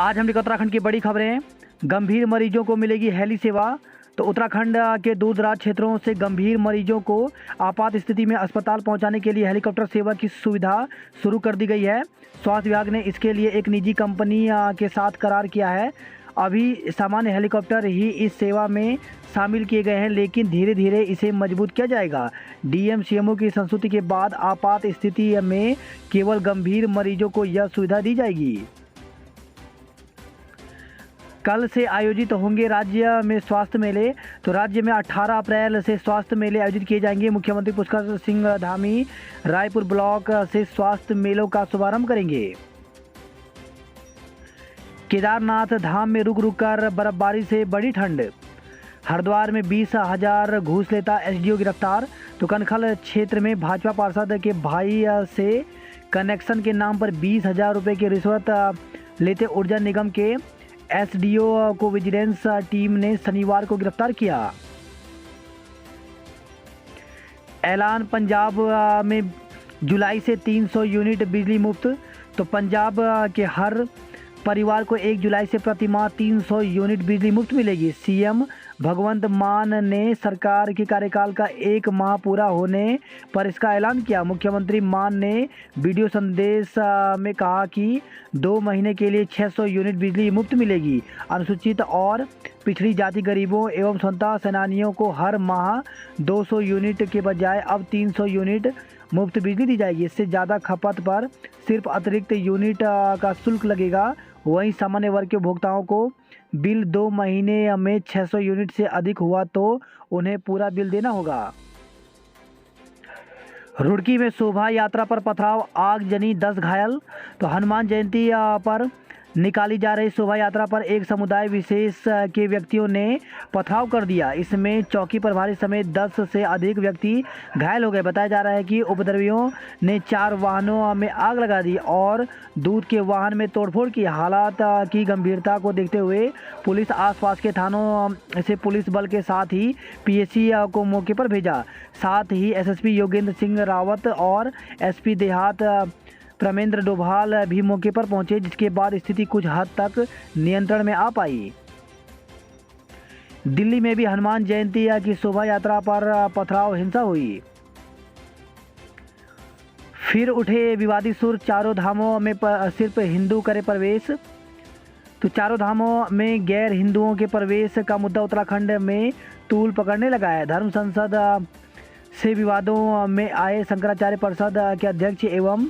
आज हम उत्तराखंड की बड़ी खबरें। गंभीर मरीजों को मिलेगी हेली सेवा। तो उत्तराखंड के दूर दराज क्षेत्रों से गंभीर मरीजों को आपात स्थिति में अस्पताल पहुंचाने के लिए हेलीकॉप्टर सेवा की सुविधा शुरू कर दी गई है। स्वास्थ्य विभाग ने इसके लिए एक निजी कंपनी के साथ करार किया है। अभी सामान्य हेलीकॉप्टर ही इस सेवा में शामिल किए गए हैं, लेकिन धीरे धीरे इसे मजबूत किया जाएगा। डीएम सीएमओ की संस्तुति के बाद आपात स्थिति में केवल गंभीर मरीजों को यह सुविधा दी जाएगी। कल से आयोजित होंगे राज्य में स्वास्थ्य मेले। तो राज्य में 18 अप्रैल से स्वास्थ्य मेले आयोजित किए जाएंगे। मुख्यमंत्री पुष्कर सिंह धामी रायपुर ब्लॉक से स्वास्थ्य मेलों का शुभारंभ करेंगे। केदारनाथ धाम में रुक रुक कर बर्फबारी से बड़ी ठंड। हरिद्वार में 20,000 घूस लेता एसडीओ गिरफ्तार। तो कनखल क्षेत्र में भाजपा पार्षद के भाई से कनेक्शन के नाम पर 20,000 रुपये की रिश्वत लेते ऊर्जा निगम के एसडीओ को विजिलेंस टीम ने शनिवार को गिरफ्तार किया। ऐलान, पंजाब में जुलाई से 300 यूनिट बिजली मुफ्त। तो पंजाब के हर परिवार को 1 जुलाई से प्रति माह 300 यूनिट बिजली मुफ्त मिलेगी। सीएम भगवंत मान ने सरकार के कार्यकाल का 1 माह पूरा होने पर इसका ऐलान किया। मुख्यमंत्री मान ने वीडियो संदेश में कहा कि 2 महीने के लिए 600 यूनिट बिजली मुफ्त मिलेगी। अनुसूचित और पिछड़ी जाति गरीबों एवं स्वतंत्रता सेनानियों को हर माह 200 यूनिट के बजाय अब 300 यूनिट मुफ्त बिजली दी जाएगी। इससे ज़्यादा खपत पर सिर्फ अतिरिक्त यूनिट का शुल्क लगेगा। वहीं सामान्य वर्ग के उपभोक्ताओं को बिल 2 महीने में 600 यूनिट से अधिक हुआ तो उन्हें पूरा बिल देना होगा। रुड़की में शोभा यात्रा पर पथराव, आगजनी, 10 घायल। तो हनुमान जयंती पर निकाली जा रही शोभा यात्रा पर एक समुदाय विशेष के व्यक्तियों ने पथराव कर दिया। इसमें चौकी प्रभारी समेत 10 से अधिक व्यक्ति घायल हो गए। बताया जा रहा है कि उपद्रवियों ने 4 वाहनों में आग लगा दी और दूध के वाहन में तोड़फोड़ की। हालात की गंभीरता को देखते हुए पुलिस आसपास के थानों से पुलिस बल के साथ ही पीएसी को मौके पर भेजा। साथ ही एसएसपी योगेंद्र सिंह रावत और एसपी देहात प्रमेंद्र डोभाल भी मौके पर पहुंचे, जिसके बाद स्थिति कुछ हद तक नियंत्रण में आ पाई। दिल्ली में भी हनुमान जयंती की शोभा यात्रा पर पथराव, हिंसा हुई। फिर उठे विवादी सुर, चारों धामों में सिर्फ हिंदू करे प्रवेश। तो चारों धामों में गैर हिंदुओं के प्रवेश का मुद्दा उत्तराखंड में तूल पकड़ने लगा है। धर्म संसद से विवादों में आए शंकराचार्य परिषद के अध्यक्ष एवं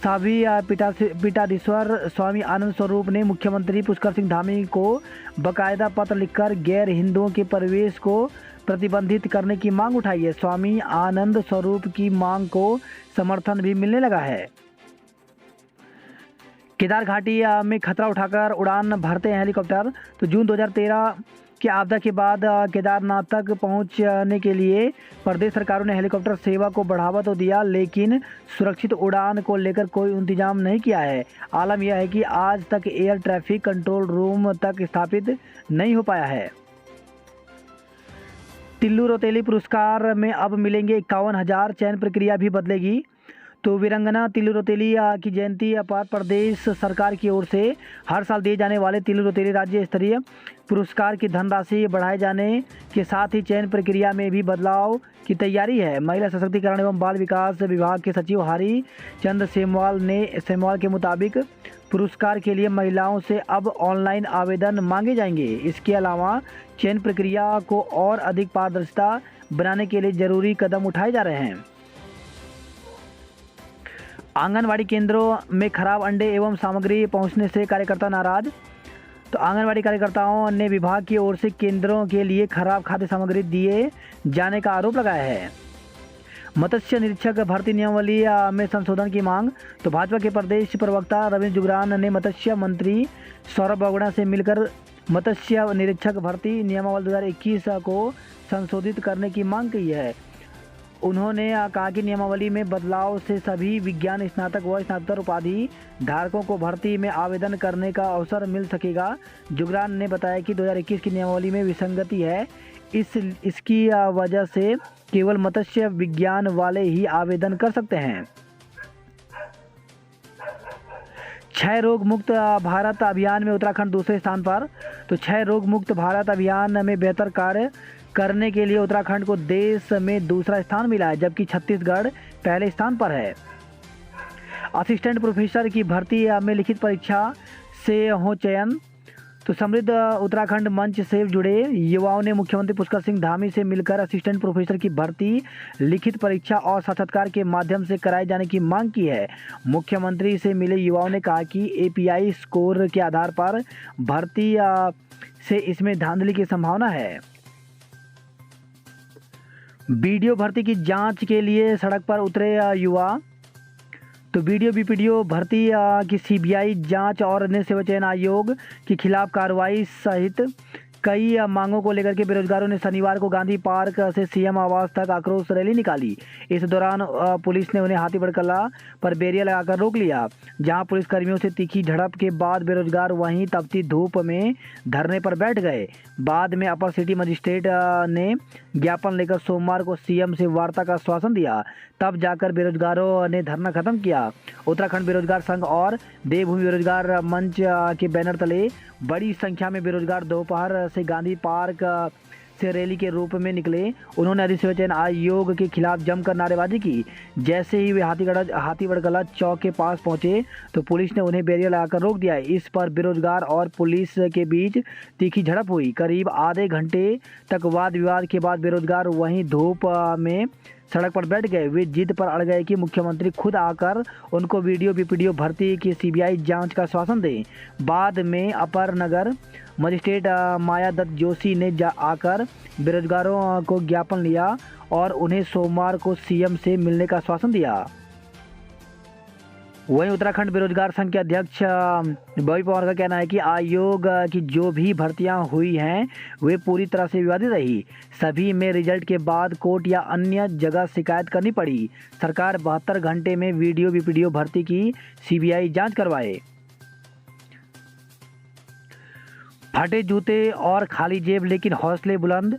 सावी पीठाधीश्वर स्वामी आनंद स्वरूप ने मुख्यमंत्री पुष्कर सिंह धामी को बकायदा पत्र लिखकर गैर हिंदुओं के प्रवेश को प्रतिबंधित करने की मांग उठाई है। स्वामी आनंद स्वरूप की मांग को समर्थन भी मिलने लगा है। केदार घाटी में खतरा उठाकर उड़ान भरते हैं हेलीकॉप्टर। तो जून 2013 की आपदा के बाद केदारनाथ तक पहुंचने के लिए प्रदेश सरकारों ने हेलीकॉप्टर सेवा को बढ़ावा तो दिया, लेकिन सुरक्षित उड़ान को लेकर कोई इंतजाम नहीं किया है। आलम यह है कि आज तक एयर ट्रैफिक कंट्रोल रूम तक स्थापित नहीं हो पाया है। तिल्लू रौतेली पुरस्कार में अब मिलेंगे 51,000, चयन प्रक्रिया भी बदलेगी। तो वीरंगना तिल्लू रौतेली की जयंती पर प्रदेश सरकार की ओर से हर साल दिए जाने वाले तिल्लू रौतेली राज्य स्तरीय पुरस्कार की धनराशि बढ़ाए जाने के साथ ही चयन प्रक्रिया में भी बदलाव की तैयारी है। महिला सशक्तिकरण एवं बाल विकास विभाग के सचिव हरी चंद सेमवाल के मुताबिक पुरस्कार के लिए महिलाओं से अब ऑनलाइन आवेदन मांगे जाएंगे। इसके अलावा चयन प्रक्रिया को और अधिक पारदर्शिता बनाने के लिए जरूरी कदम उठाए जा रहे हैं। आंगनवाड़ी केंद्रों में खराब अंडे एवं सामग्री पहुंचने से कार्यकर्ता नाराज। तो आंगनवाड़ी कार्यकर्ताओं ने विभाग की ओर से केंद्रों के लिए खराब खाद्य सामग्री दिए जाने का आरोप लगाया है। मत्स्य निरीक्षक भर्ती नियमावली में संशोधन की मांग। तो भाजपा के प्रदेश प्रवक्ता रविंद्र जुगरान ने मत्स्य मंत्री सौरभ बगुड़ा से मिलकर मत्स्य निरीक्षक भर्ती नियमावली 2021 को संशोधित करने की मांग की है। उन्होंने कहा कि नियमावली में बदलाव से सभी विज्ञान स्नातक व स्नातकोत्तर उपाधि धारकों को भर्ती में आवेदन करने का अवसर मिल सकेगा। जुगरान ने बताया कि 2021 की नियमावली में विसंगति है। इसकी वजह से केवल मत्स्य विज्ञान वाले ही आवेदन कर सकते हैं। क्षय रोग मुक्त भारत अभियान में उत्तराखंड दूसरे स्थान पर। तो क्षय रोग मुक्त भारत अभियान में बेहतर कार्य करने के लिए उत्तराखंड को देश में दूसरा स्थान मिला है, जबकि छत्तीसगढ़ पहले स्थान पर है। असिस्टेंट प्रोफेसर की भर्ती में लिखित परीक्षा से हो चयन। तो समृद्ध उत्तराखंड मंच से जुड़े युवाओं ने मुख्यमंत्री पुष्कर सिंह धामी से मिलकर असिस्टेंट प्रोफेसर की भर्ती लिखित परीक्षा और साक्षात्कार के माध्यम से कराए जाने की मांग की है। मुख्यमंत्री से मिले युवाओं ने कहा कि एपीआई स्कोर के आधार पर भर्ती से इसमें धांधली की संभावना है। वीडियो भर्ती की जांच के लिए सड़क पर उतरे युवा। तो वीडियो बीपीडीओ भर्ती की सीबीआई जांच और अन्य सेवा चयन आयोग के खिलाफ कार्रवाई सहित कई मांगों को लेकर के बेरोजगारों ने शनिवार को गांधी पार्क से सीएम आवास तक आक्रोश रैली निकाली। इस दौरान पुलिस ने उन्हें हाथीगढ़ कला पर बैरियर लगाकर रोक लिया, जहां पुलिसकर्मियों से तीखी झड़प के बाद बेरोजगार वहीं तपती धूप में धरने पर बैठ गए। बाद में अपर सिटी मजिस्ट्रेट ने ज्ञापन लेकर सोमवार को सीएम से वार्ता का आश्वासन दिया, तब जाकर बेरोजगारों ने धरना खत्म किया। उत्तराखंड बेरोजगार संघ और देवभूमि बेरोजगार मंच के बैनर तले बड़ी संख्या में बेरोजगार दोपहर से गांधी पार्क से रैली के रूप में निकले। उन्होंने अधिसूचना आयोग के खिलाफ जमकर नारेबाजी की। जैसे ही वे हाथीगढ़ कला चौक के पास पहुंचे तो पुलिस ने उन्हें बैरियर लगाकर रोक दिया। इस पर बेरोजगार और पुलिस के बीच तीखी झड़प हुई। करीब आधे घंटे तक वाद विवाद के बाद बेरोजगार वहीं धूप में सड़क पर बैठ गए। वे जिद पर अड़ गए कि मुख्यमंत्री खुद आकर उनको वीडियो बीपीडीओ भर्ती की सीबीआई जांच का आश्वासन दें। बाद में अपर नगर मजिस्ट्रेट माया दत्त जोशी ने आकर बेरोजगारों को ज्ञापन लिया और उन्हें सोमवार को सीएम से मिलने का आश्वासन दिया। वहीं उत्तराखंड बेरोजगार संघ के अध्यक्ष बॉबी पवार का कहना है कि आयोग की जो भी भर्तियां हुई हैं वे पूरी तरह से विवादित रही। सभी में रिजल्ट के बाद कोर्ट या अन्य जगह शिकायत करनी पड़ी। सरकार 72 घंटे में वीडियो बीपीडीओ भर्ती की सीबीआई जांच करवाए। फटे जूते और खाली जेब लेकिन हौसले बुलंद।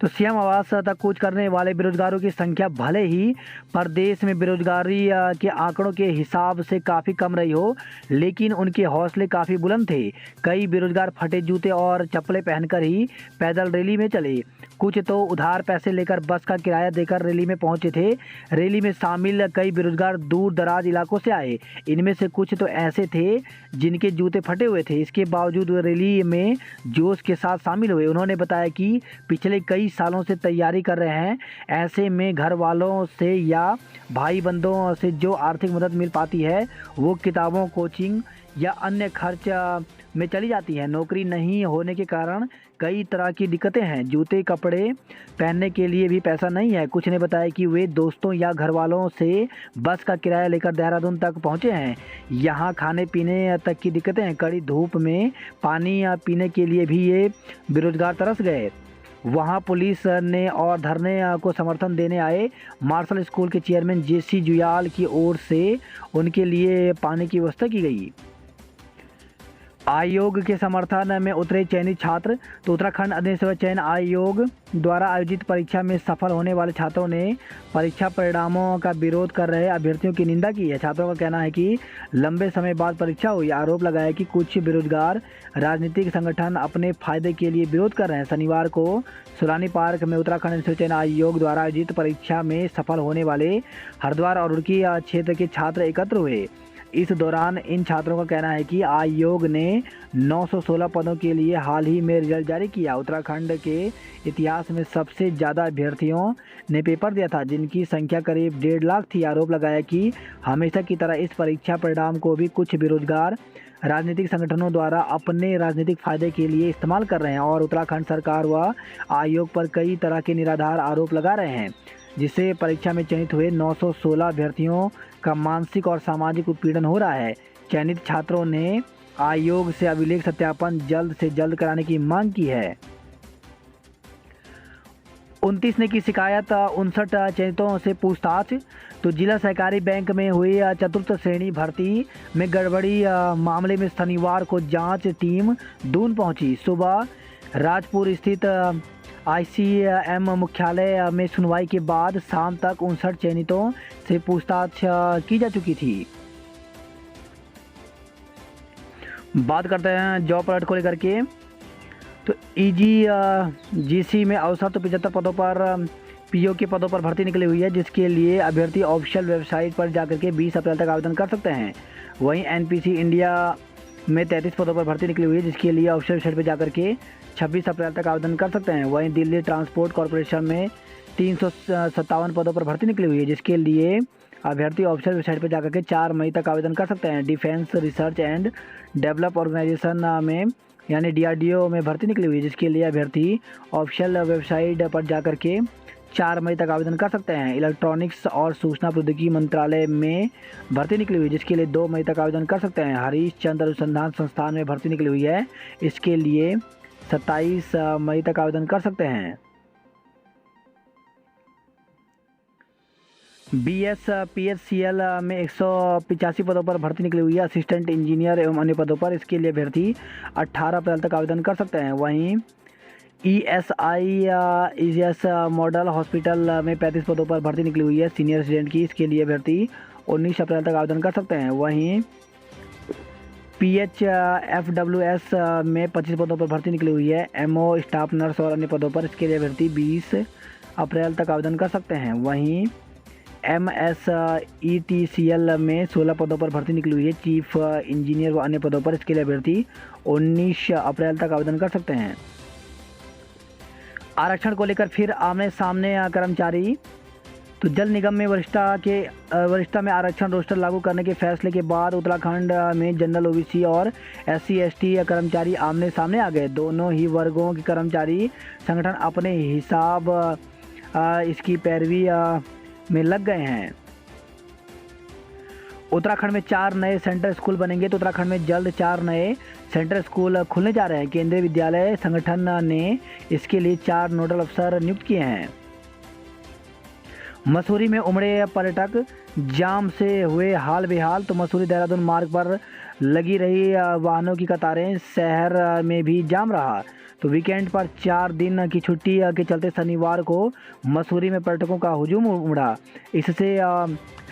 तो सीएम आवास तक कूच करने वाले बेरोजगारों की संख्या भले ही प्रदेश में बेरोजगारी के आंकड़ों के हिसाब से काफ़ी कम रही हो, लेकिन उनके हौसले काफ़ी बुलंद थे। कई बेरोजगार फटे जूते और चप्पलें पहनकर ही पैदल रैली में चले। कुछ तो उधार पैसे लेकर बस का किराया देकर रैली में पहुंचे थे। रैली में शामिल कई बेरोजगार दूर दराज इलाकों से आए। इनमें से कुछ तो ऐसे थे जिनके जूते फटे हुए थे। इसके बावजूद वे रैली में जोश के साथ शामिल हुए। उन्होंने बताया कि पिछले कई सालों से तैयारी कर रहे हैं। ऐसे में घर वालों से या भाई बंधुओं से जो आर्थिक मदद मिल पाती है वो किताबों, कोचिंग या अन्य खर्च में चली जाती है। नौकरी नहीं होने के कारण कई तरह की दिक्कतें हैं। जूते कपड़े पहनने के लिए भी पैसा नहीं है। कुछ ने बताया कि वे दोस्तों या घर वालों से बस का किराया लेकर देहरादून तक पहुंचे हैं। यहाँ खाने पीने तक की दिक्कतें हैं। कड़ी धूप में पानी पीने के लिए भी ये बेरोजगार तरस गए। वहां पुलिस ने और धरने को समर्थन देने आए मार्शल स्कूल के चेयरमैन जेसी जुयाल की ओर से उनके लिए पानी की व्यवस्था की गई। आयोग के समर्थन में उतरे चयनित छात्र। तो उत्तराखंड अग्निसेवा चयन आयोग द्वारा आयोजित परीक्षा में सफल होने वाले छात्रों ने परीक्षा परिणामों का विरोध कर रहे अभ्यर्थियों की निंदा की है। छात्रों का कहना है कि लंबे समय बाद परीक्षा हुई। आरोप लगाया कि कुछ बेरोजगार राजनीतिक संगठन अपने फायदे के लिए विरोध कर रहे हैं। शनिवार को सुलानी पार्क में उत्तराखंड अग्निसेवा चयन आयोग द्वारा आयोजित परीक्षा में सफल होने वाले हरिद्वार और रुड़की क्षेत्र के छात्र एकत्र हुए। इस दौरान इन छात्रों का कहना है कि आयोग ने 916 पदों के लिए हाल ही में रिजल्ट जारी किया। उत्तराखंड के इतिहास में सबसे ज़्यादा अभ्यर्थियों ने पेपर दिया था, जिनकी संख्या करीब 1.5 लाख थी। आरोप लगाया कि हमेशा की तरह इस परीक्षा परिणाम को भी कुछ बेरोजगार राजनीतिक संगठनों द्वारा अपने राजनीतिक फायदे के लिए इस्तेमाल कर रहे हैं और उत्तराखंड सरकार व आयोग पर कई तरह के निराधार आरोप लगा रहे हैं, जिससे परीक्षा में चयनित हुए 916 अभ्यर्थियों का मानसिक और सामाजिक उत्पीड़न हो रहा है। चयनित छात्रों ने आयोग से अभिलेख सत्यापन जल्द से जल्द कराने की मांग की है। 29 ने की शिकायत, 59 चयनितों से पूछताछ। तो जिला सहकारी बैंक में हुई चतुर्थ श्रेणी भर्ती में गड़बड़ी मामले में शनिवार को जांच टीम दून पहुंची। सुबह राजपुर स्थित ICM मुख्यालय में सुनवाई के बाद शाम तक 59 चयनितों से पूछताछ की जा चुकी थी। बात करते हैं जॉब अलर्ट को लेकर के। तो जीसी में अवसर तो 75 पदों पर पीओ के पदों पर भर्ती निकली हुई है, जिसके लिए अभ्यर्थी ऑफिशियल वेबसाइट पर जाकर के 20 अप्रैल तक आवेदन कर सकते हैं। वहीं एनपीसी इंडिया में 33 पदों पर भर्ती निकली हुई है, जिसके लिए ऑफिशियल वेबसाइट पर जाकर के 26 अप्रैल तक आवेदन कर सकते हैं। वहीं दिल्ली ट्रांसपोर्ट कॉरपोरेशन में 357 पदों पर भर्ती निकली हुई है, जिसके लिए अभ्यर्थी ऑफिशियल वेबसाइट पर जाकर के 4 मई तक आवेदन कर सकते हैं। Defence research and develop organisation में यानी डीआरडीओ में भर्ती निकली हुई है, जिसके लिए अभ्यर्थी ऑफिशियल वेबसाइट पर जाकर के 4 मई तक आवेदन कर सकते हैं। इलेक्ट्रॉनिक्स और सूचना प्रौद्योगिकी मंत्रालय में भर्ती निकली हुई है, जिसके लिए 2 मई तक आवेदन कर सकते हैं। हरीश चंद्र अनुसंधान संस्थान में भर्ती निकली हुई है, इसके लिए 27 मई तक आवेदन कर सकते हैं। BSPHCL में 185 पदों पर भर्ती निकली हुई है, असिस्टेंट इंजीनियर एवं अन्य पदों पर। इसके लिए अभ्यर्थी 18 अप्रैल तक आवेदन कर सकते हैं। वहीं ESI मॉडल हॉस्पिटल में 35 पदों पर भर्ती निकली हुई है, सीनियर रेजिडेंट की। इसके लिए अभ्यर्थी 19 अप्रैल तक आवेदन कर सकते हैं। वहीं PHFWS में 25 पदों पर भर्ती निकली हुई है, MO स्टाफ नर्स और अन्य पदों पर। इसके लिए अभ्यर्थी 20 अप्रैल तक आवेदन कर सकते हैं। वहीं MSETCL में 16 पदों पर भर्ती निकली हुई है, चीफ इंजीनियर व अन्य पदों पर। इसके लिए अभ्यर्थी 19 अप्रैल तक आवेदन कर सकते हैं। आरक्षण को लेकर फिर आमने सामने कर्मचारी। तो जल निगम में वरिष्ठता में आरक्षण रोस्टर लागू करने के फैसले के बाद उत्तराखंड में जनरल ओबीसी और SC/ST कर्मचारी आमने सामने आ गए। दोनों ही वर्गों के कर्मचारी संगठन अपने हिसाब इसकी पैरवी में लग गए हैं। उत्तराखंड में 4 नए सेंट्रल स्कूल बनेंगे। तो उत्तराखंड में जल्द 4 नए सेंट्रल स्कूल खुलने जा रहे हैं। केंद्रीय विद्यालय संगठन ने इसके लिए 4 नोडल अफसर नियुक्त किए हैं। मसूरी में उमड़े पर्यटक, जाम से हुए हाल बेहाल। तो मसूरी देहरादून मार्ग पर लगी रही वाहनों की कतारें, शहर में भी जाम रहा। तो वीकेंड पर 4 दिन की छुट्टी के चलते शनिवार को मसूरी में पर्यटकों का हुजूम उमड़ा। इससे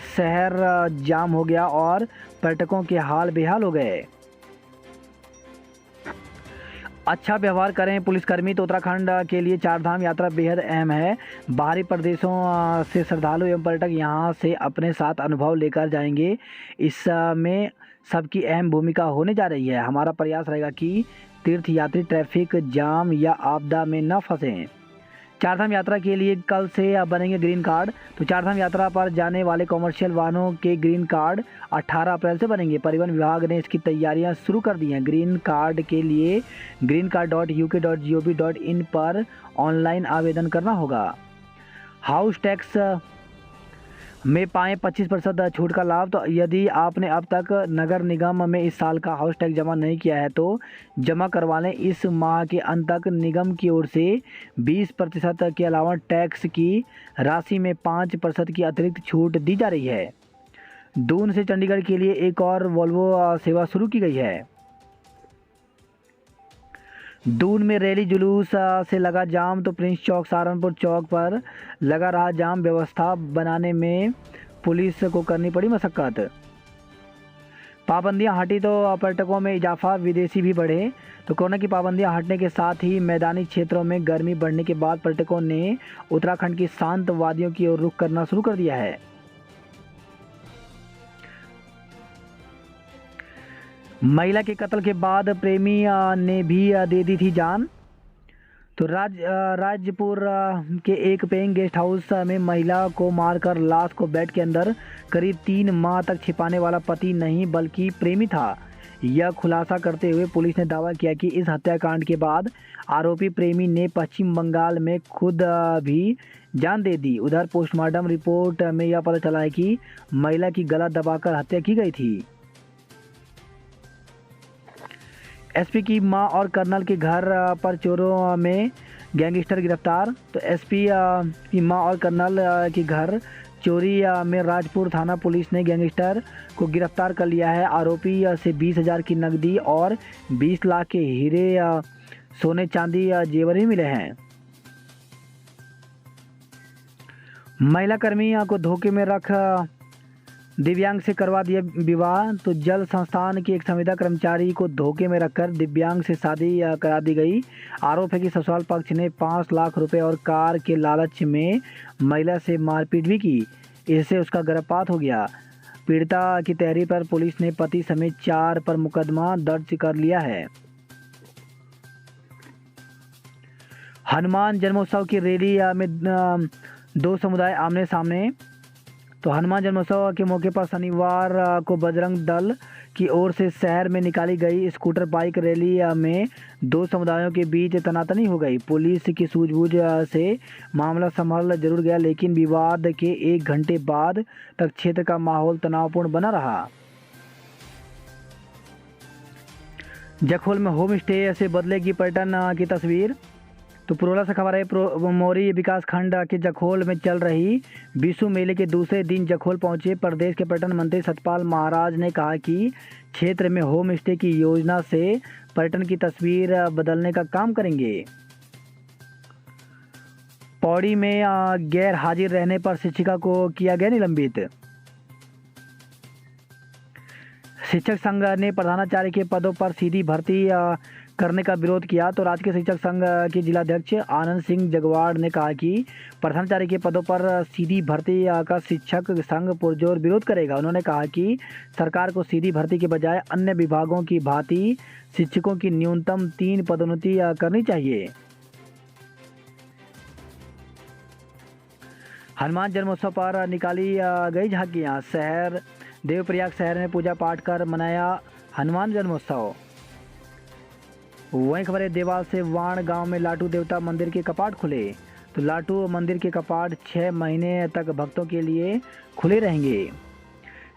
शहर जाम हो गया और पर्यटकों के हाल बेहाल हो गए। अच्छा व्यवहार करें पुलिसकर्मी। तो उत्तराखंड के लिए 4 धाम यात्रा बेहद अहम है। बाहरी प्रदेशों से श्रद्धालु एवं पर्यटक यहाँ से अपने साथ अनुभव लेकर जाएंगे। इसमें सबकी अहम भूमिका होने जा रही है। हमारा प्रयास रहेगा कि तीर्थयात्री ट्रैफिक जाम या आपदा में न फंसें। 4 धाम यात्रा के लिए कल से बनेंगे ग्रीन कार्ड। तो 4 धाम यात्रा पर जाने वाले कॉमर्शियल वाहनों के ग्रीन कार्ड 18 अप्रैल से बनेंगे। परिवहन विभाग ने इसकी तैयारियां शुरू कर दी हैं। ग्रीन कार्ड के लिए greencard.uk.gov.in पर ऑनलाइन आवेदन करना होगा। हाउस टैक्स में पाएँ 25% छूट का लाभ। तो यदि आपने अब तक नगर निगम में इस साल का हाउस टैक्स जमा नहीं किया है तो जमा करवा लें। इस माह के अंत तक निगम की ओर से 20% के अलावा टैक्स की राशि में 5% की अतिरिक्त छूट दी जा रही है। दून से चंडीगढ़ के लिए एक और वोल्वो सेवा शुरू की गई है। दून में रैली जुलूस से लगा जाम। तो प्रिंस चौक सहारनपुर चौक पर लगा रहा जाम। व्यवस्था बनाने में पुलिस को करनी पड़ी मशक्कत। पाबंदियां हटी तो पर्यटकों में इजाफा, विदेशी भी बढ़े। तो कोरोना की पाबंदियां हटने के साथ ही मैदानी क्षेत्रों में गर्मी बढ़ने के बाद पर्यटकों ने उत्तराखंड की शांत वादियों की ओर रुख करना शुरू कर दिया है। महिला के कत्ल के बाद प्रेमी ने भी दे दी थी जान। तो राजपुर के एक पेइंग गेस्ट हाउस में महिला को मारकर लाश को बेड के अंदर करीब 3 माह तक छिपाने वाला पति नहीं बल्कि प्रेमी था। यह खुलासा करते हुए पुलिस ने दावा किया कि इस हत्याकांड के बाद आरोपी प्रेमी ने पश्चिम बंगाल में खुद भी जान दे दी। उधर पोस्टमार्टम रिपोर्ट में यह पता चला है कि महिला की गला दबाकर हत्या की गई थी। एसपी की मां और कर्नल के घर पर चोरों में गैंगस्टर गिरफ्तार। तो एसपी की मां और कर्नल के घर चोरी में राजपुर थाना पुलिस ने गैंगस्टर को गिरफ्तार कर लिया है। आरोपी से 20,000 की नकदी और 20 लाख के हीरे, सोने चांदी, जेवर ही मिले हैं। महिला कर्मी को धोखे में रख दिव्यांग से करवा दिया विवाह। तो जल संस्थान के एक संविदा कर्मचारी को धोखे में रखकर दिव्यांग से शादी करा दी गई। आरोप है कि ससुराल पक्ष ने 5 लाख रुपए और कार के लालच में महिला से मारपीट भी की। इससे उसका गर्भपात हो गया। पीड़िता की तहरीर पर पुलिस ने पति समेत 4 पर मुकदमा दर्ज कर लिया है। हनुमान जन्मोत्सव की रैली में 2 समुदाय आमने सामने। तो हनुमान जन्मोत्सव के मौके पर शनिवार को बजरंग दल की ओर से शहर में निकाली गई स्कूटर बाइक रैली में 2 समुदायों के बीच तनातनी हो गई। पुलिस की सूझबूझ से मामला संभल जरूर गया, लेकिन विवाद के 1 घंटे बाद तक क्षेत्र का माहौल तनावपूर्ण बना रहा। जखोल में होम स्टे से बदलेगी पर्यटन की तस्वीर। तो पुरोला से खबर है, मोरी विकास खंड के जखोल में चल रही विश्व मेले के दूसरे दिन जखोल पहुंचे प्रदेश के पर्यटन मंत्री सतपाल महाराज ने कहा कि क्षेत्र में होम स्टे की योजना से पर्यटन की तस्वीर बदलने का काम करेंगे। पौड़ी में गैर हाजिर रहने पर शिक्षिका को किया गया निलंबित। शिक्षक संघ ने प्रधानाचार्य के पदों पर सीधी भर्ती करने का विरोध किया। तो राज्य के शिक्षक संघ के जिलाध्यक्ष आनंद सिंह जगवाड़ ने कहा कि प्रधानाचार्य के पदों पर सीधी भर्ती का शिक्षक संघ पुरजोर विरोध करेगा। उन्होंने कहा कि सरकार को सीधी भर्ती के बजाय अन्य विभागों की भांति शिक्षकों की न्यूनतम 3 पदोन्नति करनी चाहिए। हनुमान जन्मोत्सव पर निकाली गई झांकियां। शहर देवप्रयाग शहर में पूजा पाठ कर मनाया हनुमान जन्मोत्सव। वहीं खबर है, देवाल से वाण गांव में लाटू देवता मंदिर के कपाट खुले। तो लाटू मंदिर के कपाट 6 महीने तक भक्तों के लिए खुले रहेंगे।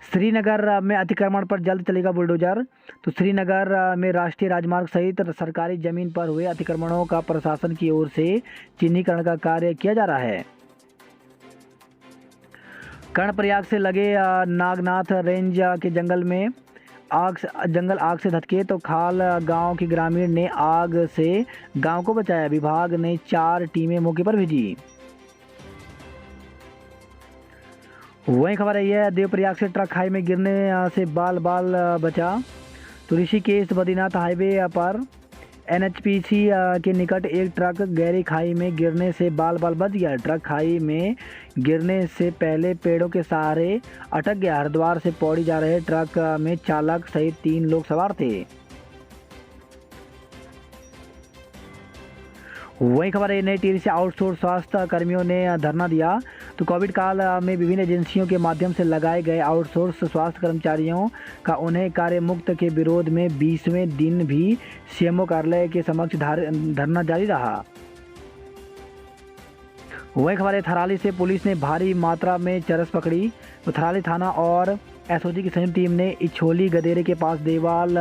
श्रीनगर में अतिक्रमण पर जल्द चलेगा बुलडोजर। तो श्रीनगर में राष्ट्रीय राजमार्ग सहित सरकारी जमीन पर हुए अतिक्रमणों का प्रशासन की ओर से चिन्हीकरण का कार्य किया जा रहा है। कर्णप्रयाग से लगे नागनाथ रेंज के जंगल आग से धधके। तो खाल गांव के ग्रामीण ने आग से गांव को बचाया। विभाग ने 4 टीमें मौके पर भेजी। वहीं खबर है, यह देवप्रयाग से ट्रक खाई में गिरने से बाल बचा। तो ऋषिकेश बद्रीनाथ हाईवे पर NHPC के निकट एक ट्रक गहरी खाई में गिरने से बाल बच गया। ट्रक खाई में गिरने से पहले पेड़ों के सहारे अटक गया। हरिद्वार से पौड़ी जा रहे ट्रक में चालक सहित 3 लोग सवार थे। वहीं खबर है, नई टिहरी से आउटसोर्स स्वास्थ्य कर्मियों ने धरना दिया। तो कोविड काल में विभिन्न एजेंसियों के माध्यम से लगाए गए आउटसोर्स स्वास्थ्य कर्मचारियों का उन्हें कार्य मुक्त के विरोध में 20वें दिन भी CMO कार्यालय के समक्ष धरना जारी रहा। वहीं खबर है, थराली से पुलिस ने भारी मात्रा में चरस पकड़ी। तो थराली थाना और SOG की संयुक्त टीम ने इछोली गदेरे के पास देवाल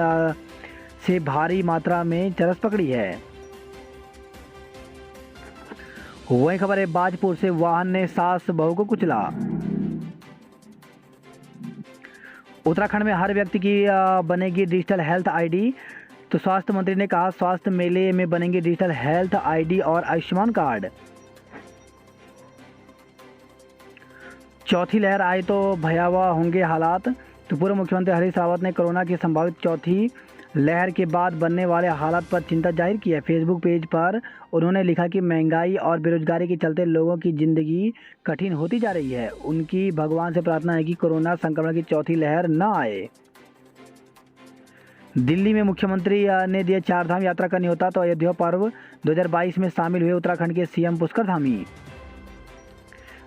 से भारी मात्रा में चरस पकड़ी है। वही खबर है, बाजपुर से वाहन ने सास बहू को कुचला। उत्तराखंड में हर व्यक्ति की बनेगी डिजिटल हेल्थ ID। तो स्वास्थ्य मंत्री ने कहा स्वास्थ्य मेले में बनेंगे डिजिटल हेल्थ ID और आयुष्मान कार्ड। चौथी लहर आए तो भयावह होंगे हालात। तो पूर्व मुख्यमंत्री हरीश रावत ने कोरोना की संभावित चौथी लहर के बाद बनने वाले हालात पर चिंता जाहिर की है। फेसबुक पेज पर उन्होंने लिखा कि महंगाई और बेरोजगारी के चलते लोगों की ज़िंदगी कठिन होती जा रही है। उनकी भगवान से प्रार्थना है कि कोरोना संक्रमण की चौथी लहर न आए। दिल्ली में मुख्यमंत्री ने दिया 4 धाम यात्रा का न्योता। तो अयोध्या पर्व 2022 में शामिल हुए उत्तराखंड के CM पुष्कर धामी।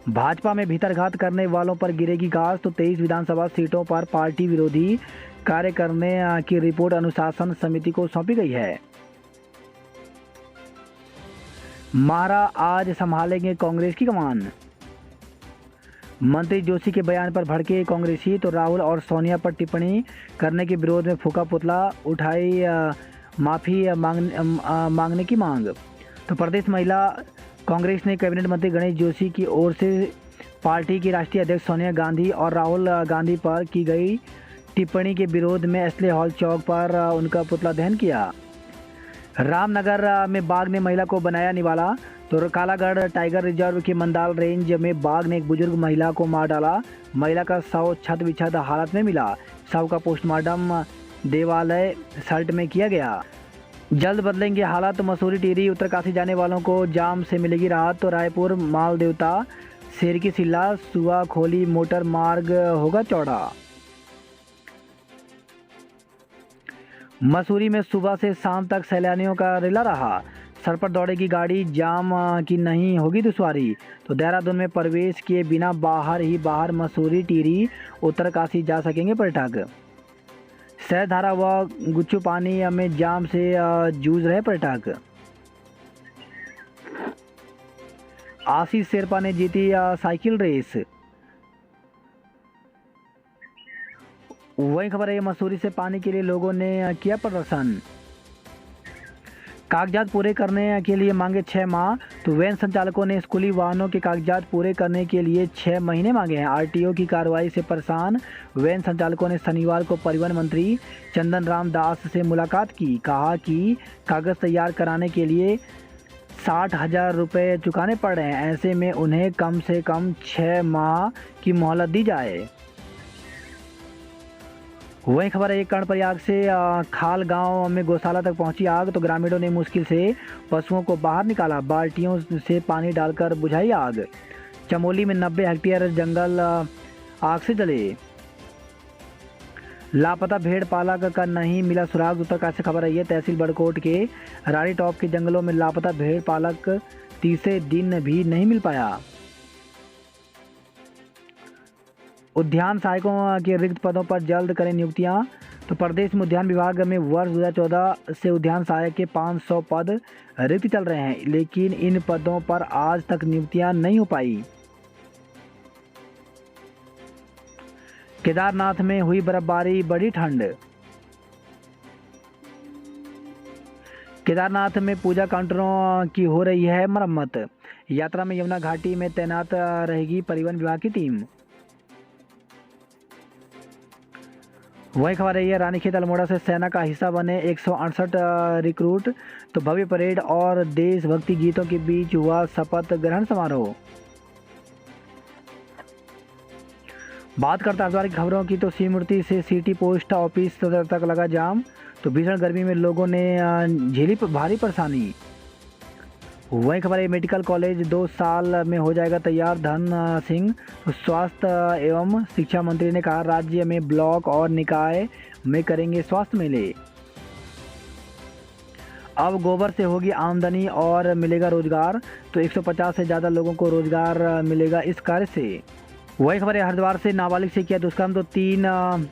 भाजपा में भीतरघात करने वालों पर गिरेगी गाज। तो 23 विधानसभा सीटों पर पार्टी विरोधी कार्य करने की रिपोर्ट अनुशासन समिति को सौंपी गई है। मारा आज संभालेंगे कांग्रेस की कमान। मंत्री जोशी के बयान पर भड़के कांग्रेसी। तो राहुल और सोनिया पर टिप्पणी करने के विरोध में फूका पुतला, उठाई माफी मांगने की मांग। तो प्रदेश महिला कांग्रेस ने कैबिनेट मंत्री गणेश जोशी की ओर से पार्टी की राष्ट्रीय अध्यक्ष सोनिया गांधी और राहुल गांधी पर की गई टिप्पणी के विरोध में एस्ले हॉल चौक पर उनका पुतला दहन किया। रामनगर में बाघ ने महिला को बनाया निवाला। तो कालागढ़ टाइगर रिजर्व के मंदाल रेंज में बाघ ने एक बुजुर्ग महिला को मार डाला। महिला का शव छत बिछत हालत में मिला। शव का पोस्टमार्टम देवालय सल्ट में किया गया। जल्द बदलेंगे हालात। मसूरी टिहरी उत्तरकाशी जाने वालों को जाम से मिलेगी राहत। तो रायपुर माल देवता सेरकी सिल्ला सुआ खोली मोटर मार्ग होगा चौड़ा। मसूरी में सुबह से शाम तक सैलानियों का रेला रहा। सर पर दौड़ेगी गाड़ी, जाम की नहीं होगी दुश्वारी। तो देहरादून में प्रवेश किए बिना बाहर ही बाहर मसूरी टिहरी उत्तरकाशी जा सकेंगे पर्यटक। सहधारा व गुच्चू पानी में जाम से जूझ रहे पर्यटक। आशीष शेरपा ने जीती साइकिल रेस। वही खबर है मसूरी से पानी के लिए लोगों ने किया प्रदर्शन। कागजात पूरे करने के लिए मांगे 6 माह। तो वैन संचालकों ने स्कूली वाहनों के कागजात पूरे करने के लिए 6 महीने मांगे हैं। आरटीओ की कार्रवाई से परेशान वैन संचालकों ने शनिवार को परिवहन मंत्री चंदन राम दास से मुलाकात की। कहा कि कागज तैयार कराने के लिए 60,000 रुपये चुकाने पड़ रहे हैं। ऐसे में उन्हें कम से कम 6 माह की मोहलत दी जाए। वही खबर है कर्णप्रयाग से खाल गांव में गौशाला तक पहुंची आग। तो ग्रामीणों ने मुश्किल से पशुओं को बाहर निकाला। बाल्टियों से पानी डालकर बुझाई आग। चमोली में 90 हेक्टेयर जंगल आग से जले। लापता भेड़ पालक का नहीं मिला सुराग। उत्तरकाशी से खबर है ये तहसील बड़कोट के रानी टॉप के जंगलों में लापता भेड़ पालक तीसरे दिन भी नहीं मिल पाया। उद्यान सहायकों के रिक्त पदों पर जल्द करें नियुक्तियां। तो प्रदेश में उद्यान विभाग में वर्ष 2014 से उद्यान सहायक के 500 पद रिक्त चल रहे हैं, लेकिन इन पदों पर आज तक नियुक्तियां नहीं हो पाई। केदारनाथ में हुई बर्फबारी, बड़ी ठंड। केदारनाथ में पूजा काउंटरों की हो रही है मरम्मत। यात्रा में यमुना घाटी में तैनात रहेगी परिवहन विभाग की टीम। वही खबर है रानीखेत अल्मोड़ा से सेना का हिस्सा बने 168 रिक्रूट। तो भव्य परेड और देशभक्ति गीतों के बीच हुआ शपथ ग्रहण समारोह। बात करते हरिद्वार की खबरों की। तो शिवमूर्ति से सिटी पोस्ट ऑफिस तक लगा जाम। तो भीषण गर्मी में लोगों ने झेली भारी परेशानी। वही खबर है मेडिकल कॉलेज 2 साल में हो जाएगा तैयार। धन सिंह तो स्वास्थ्य एवं शिक्षा मंत्री ने कहा राज्य में ब्लॉक और निकाय में करेंगे स्वास्थ्य मेले। अब गोबर से होगी आमदनी और मिलेगा रोजगार। तो 150 से ज़्यादा लोगों को रोजगार मिलेगा इस कार्य से। वही खबर है हरिद्वार से नाबालिग से किया दुष्कर्म। तो 3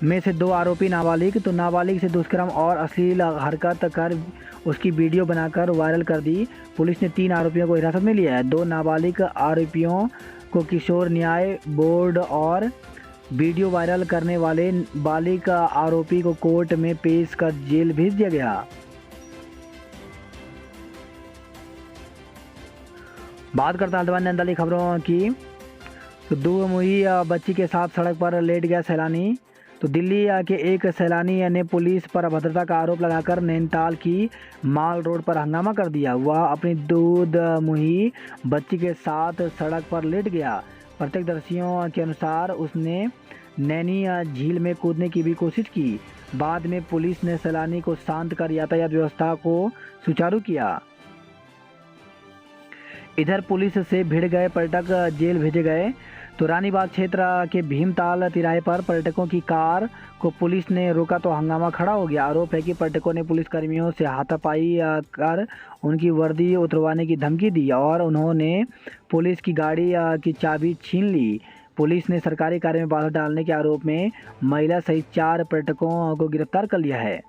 में से 2 आरोपी नाबालिग। तो नाबालिग से दुष्कर्म और अश्लील हरकत कर उसकी वीडियो बनाकर वायरल कर दी। पुलिस ने 3 आरोपियों को हिरासत में लिया है। 2 नाबालिग आरोपियों को किशोर न्याय बोर्ड और वीडियो वायरल करने वाले बालिग आरोपी को कोर्ट में पेश कर जेल भेज दिया गया। बात करते हैं हल्द्वानी नंदाली खबरों की। तो 2 मुही बच्ची के साथ सड़क पर लेट गया सैलानी। तो दिल्ली के एक सैलानी ने पुलिस पर अभद्रता का आरोप लगाकर नैनीताल की माल रोड पर हंगामा कर दिया। वह अपनी दूध मुही बच्ची के साथ सड़क पर लेट गया। प्रत्यक्षदर्शियों के अनुसार उसने नैनी झील में कूदने की भी कोशिश की। बाद में पुलिस ने सैलानी को शांत कर यातायात व्यवस्था को सुचारू किया। इधर पुलिस से भिड़ गए पर्यटक जेल भेजे गए। तो रानीबाग क्षेत्र के भीमताल तिराहे पर पर्यटकों की कार को पुलिस ने रोका तो हंगामा खड़ा हो गया। आरोप है कि पर्यटकों ने पुलिसकर्मियों से हाथापाई कर उनकी वर्दी उतरवाने की धमकी दी और उन्होंने पुलिस की गाड़ी की चाबी छीन ली। पुलिस ने सरकारी कार्य में बाधा डालने के आरोप में महिला सहित 4 पर्यटकों को गिरफ्तार कर लिया है।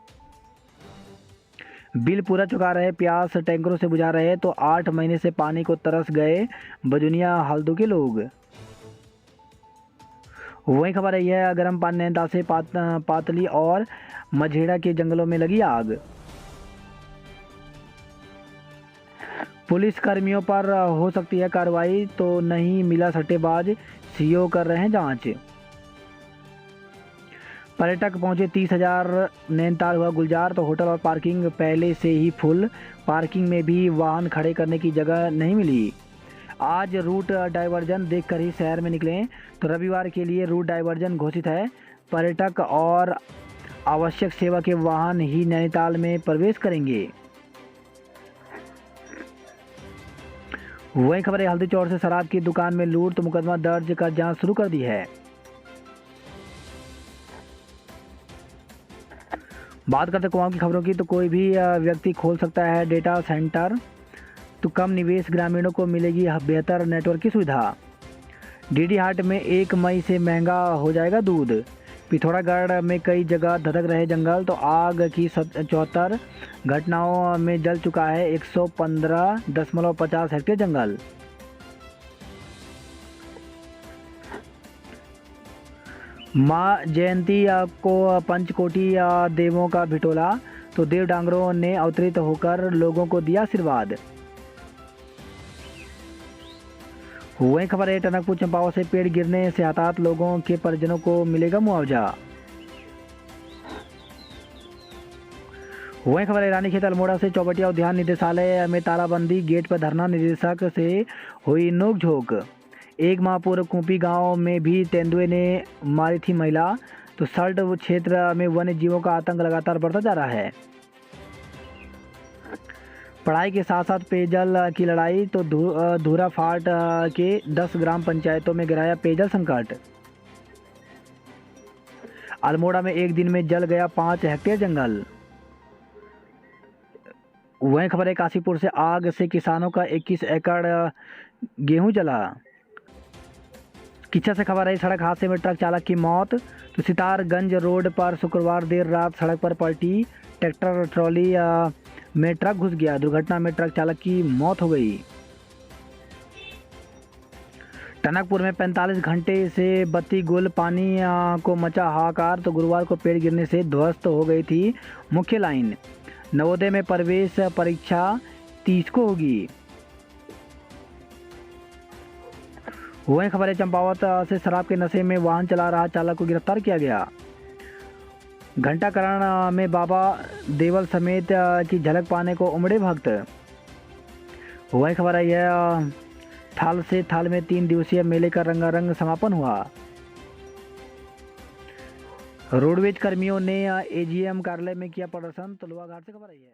बिल पूरा चुका रहे, प्यास टैंकरों से बुझा रहे। तो 8 महीने से पानी को तरस गए बजुनिया हल्दू के लोग। वही खबर है यह गर्म पानी नैनीताल से पातली और मझेड़ा के जंगलों में लगी आग। पुलिस कर्मियों पर हो सकती है कार्रवाई। तो नहीं मिला सट्टेबाज, सीओ कर रहे हैं जांच। पर्यटक पहुंचे 30,000। नैनीताल हुआ गुलजार। तो होटल और पार्किंग पहले से ही फुल, पार्किंग में भी वाहन खड़े करने की जगह नहीं मिली। आज रूट डाइवर्जन देखकर ही शहर में निकलें। तो रविवार के लिए रूट डाइवर्जन घोषित है। पर्यटक और आवश्यक सेवा के वाहन ही नैनीताल में प्रवेश करेंगे। वही खबर है, हल्दी चौर से शराब की दुकान में लूट, तो मुकदमा दर्ज कर जांच शुरू कर दी है। बात करते कुआं की खबरों की, तो कोई भी व्यक्ति खोल सकता है डेटा सेंटर। तो कम निवेश, ग्रामीणों को मिलेगी बेहतर नेटवर्क की सुविधा। डीडी हाट में 1 मई से महंगा हो जाएगा दूध। पिथौरागढ़ में कई जगह धधक रहे जंगल। तो आग की 74 घटनाओं में जल चुका है 115.50 हेक्टेयर जंगल। माँ जयंती को पंचकोटी देवों का भिटोला। तो देव डांगरों ने अवतरित होकर लोगों को दिया आशीर्वाद। वही खबर है, टनकपुर चंपावत से पेड़ गिरने से हताहत लोगों के परिजनों को मिलेगा मुआवजा। वही खबर है, रानीखेत अल्मोड़ा से चौबटिया उद्यान निदेशालय में तालाबंदी, गेट पर धरना, निदेशक से हुई नोकझोंक। 1 माह पूर्व कुंपी गांव में भी तेंदुए ने मारी थी महिला। तो सल्ट क्षेत्र में वन्य जीवों का आतंक लगातार बढ़ता जा रहा है। पढ़ाई के साथ साथ पेयजल की लड़ाई। तो धूरा फाट के 10 ग्राम पंचायतों में गिराया पेयजल संकट। अल्मोड़ा में एक दिन में जल गया 5 हेक्टेयर जंगल। वहीं खबर है, काशीपुर से आग से किसानों का 21 एकड़ गेहूं जला। किच्चा से खबर है, सड़क हादसे में ट्रक चालक की मौत। तो सितारगंज रोड पर शुक्रवार देर रात सड़क पर पलटी ट्रैक्टर ट्रॉली में ट्रक घुस गया। दुर्घटना में ट्रक चालक की मौत हो गई। टनकपुर में 45 घंटे से बत्ती गुल, पानी को मचा हाहाकार। तो गुरुवार को पेड़ गिरने से ध्वस्त हो गई थी मुख्य लाइन। नवोदय में प्रवेश परीक्षा 30 को होगी। वहीं खबर है, चंपावत से शराब के नशे में वाहन चला रहा चालक को गिरफ्तार किया गया। घंटाकरण में बाबा देवल समेत की झलक पाने को उमड़े भक्त। वही खबर है, यह थाल से थाल में 3 दिवसीय मेले का रंगारंग समापन हुआ। रोडवेज कर्मियों ने एजीएम कार्यालय में किया प्रदर्शन। तो लोहाघाट से खबर आई है।